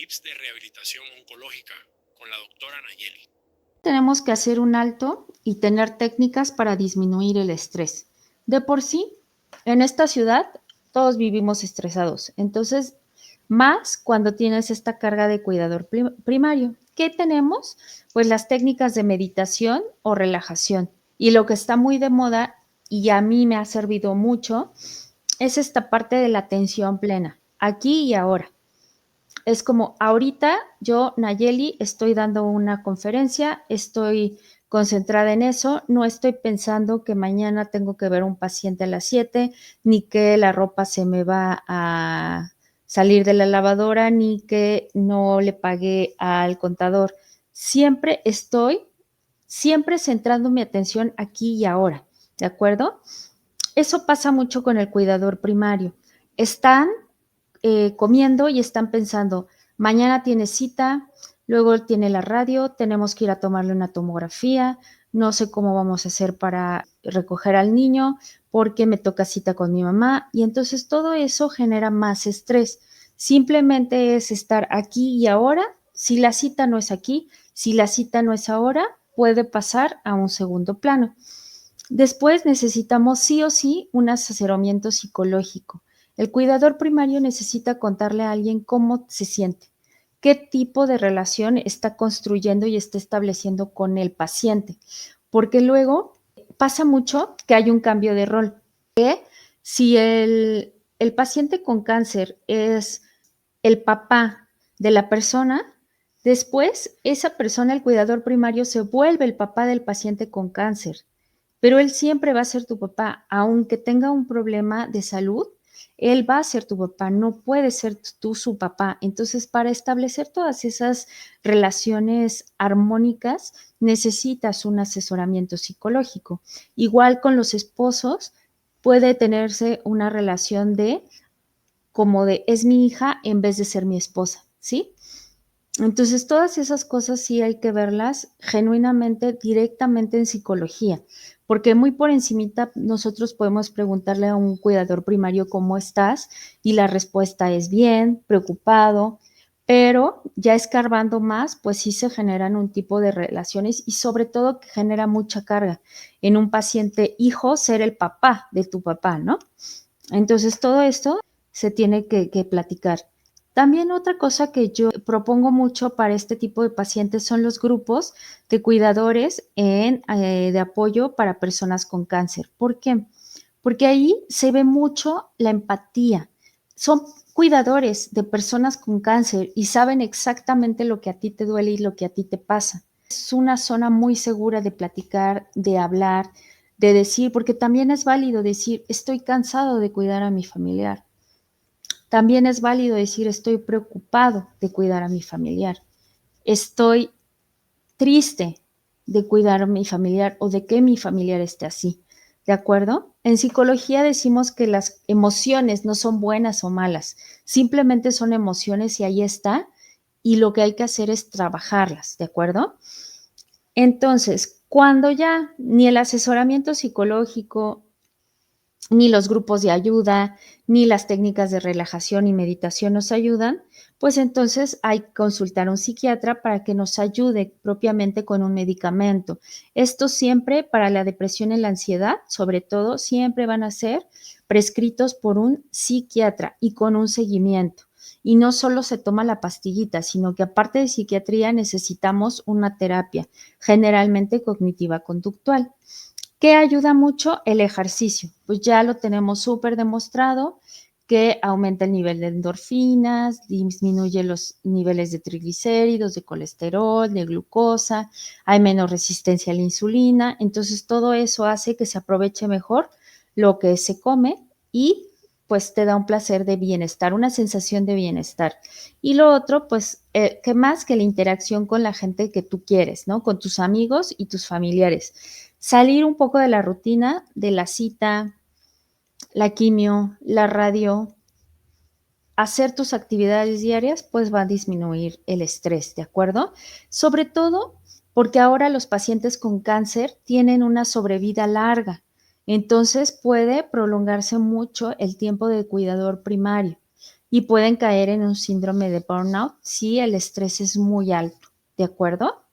tips de rehabilitación oncológica con la doctora Nayeli. Tenemos que hacer un alto y tener técnicas para disminuir el estrés. De por sí, en esta ciudad todos vivimos estresados, entonces más cuando tienes esta carga de cuidador primario. ¿Qué tenemos? Pues las técnicas de meditación o relajación. Y lo que está muy de moda y a mí me ha servido mucho es esta parte de la atención plena, aquí y ahora. Es como ahorita yo, Nayeli, estoy dando una conferencia, estoy concentrada en eso, no estoy pensando que mañana tengo que ver a un paciente a las 7, ni que la ropa se me va a salir de la lavadora, ni que no le pagué al contador. Siempre centrando mi atención aquí y ahora, ¿de acuerdo? Eso pasa mucho con el cuidador primario. Están comiendo y están pensando, mañana tiene cita, luego tiene la radio, tenemos que ir a tomarle una tomografía, no sé cómo vamos a hacer para recoger al niño porque me toca cita con mi mamá y entonces todo eso genera más estrés. Simplemente es estar aquí y ahora. Si la cita no es aquí, si la cita no es ahora, puede pasar a un segundo plano. Después necesitamos sí o sí un asesoramiento psicológico. El cuidador primario necesita contarle a alguien cómo se siente, qué tipo de relación está construyendo y está estableciendo con el paciente, porque luego pasa mucho que hay un cambio de rol. Si el paciente con cáncer es el papá de la persona, después esa persona, el cuidador primario, se vuelve el papá del paciente con cáncer, pero él siempre va a ser tu papá, aunque tenga un problema de salud, él va a ser tu papá, no puedes ser tú su papá. Entonces, para establecer todas esas relaciones armónicas, necesitas un asesoramiento psicológico. Igual con los esposos, puede tenerse una relación de como de es mi hija en vez de ser mi esposa, ¿sí? Entonces, todas esas cosas sí hay que verlas genuinamente, directamente en psicología, porque muy por encimita nosotros podemos preguntarle a un cuidador primario cómo estás y la respuesta es bien, preocupado, pero ya escarbando más, pues sí se generan un tipo de relaciones y sobre todo que genera mucha carga en un paciente hijo ser el papá de tu papá, ¿no? Entonces, todo esto se tiene que platicar. También otra cosa que yo propongo mucho para este tipo de pacientes son los grupos de cuidadores de apoyo para personas con cáncer. ¿Por qué? Porque ahí se ve mucho la empatía. Son cuidadores de personas con cáncer y saben exactamente lo que a ti te duele y lo que a ti te pasa. Es una zona muy segura de platicar, de hablar, de decir, porque también es válido decir, estoy cansado de cuidar a mi familiar. También es válido decir, estoy preocupado de cuidar a mi familiar. Estoy triste de cuidar a mi familiar o de que mi familiar esté así. ¿De acuerdo? En psicología decimos que las emociones no son buenas o malas, simplemente son emociones y ahí está, y lo que hay que hacer es trabajarlas, ¿de acuerdo? Entonces, cuando ya ni el asesoramiento psicológico, ni los grupos de ayuda, ni las técnicas de relajación y meditación nos ayudan, pues entonces hay que consultar a un psiquiatra para que nos ayude propiamente con un medicamento. Esto siempre para la depresión y la ansiedad, sobre todo, siempre van a ser prescritos por un psiquiatra y con un seguimiento. Y no solo se toma la pastillita, sino que aparte de psiquiatría necesitamos una terapia, generalmente cognitiva conductual. ¿Qué ayuda mucho? El ejercicio. Pues ya lo tenemos súper demostrado que aumenta el nivel de endorfinas, disminuye los niveles de triglicéridos, de colesterol, de glucosa, hay menos resistencia a la insulina. Entonces todo eso hace que se aproveche mejor lo que se come y pues te da un placer de bienestar, una sensación de bienestar. Y lo otro, pues, ¿qué más que la interacción con la gente que tú quieres, ¿no? Con tus amigos y tus familiares. Salir un poco de la rutina, de la cita, la quimio, la radio, hacer tus actividades diarias, pues va a disminuir el estrés, ¿de acuerdo? Sobre todo porque ahora los pacientes con cáncer tienen una sobrevida larga, entonces puede prolongarse mucho el tiempo de cuidador primario. y pueden caer en un síndrome de burnout si el estrés es muy alto, ¿de acuerdo?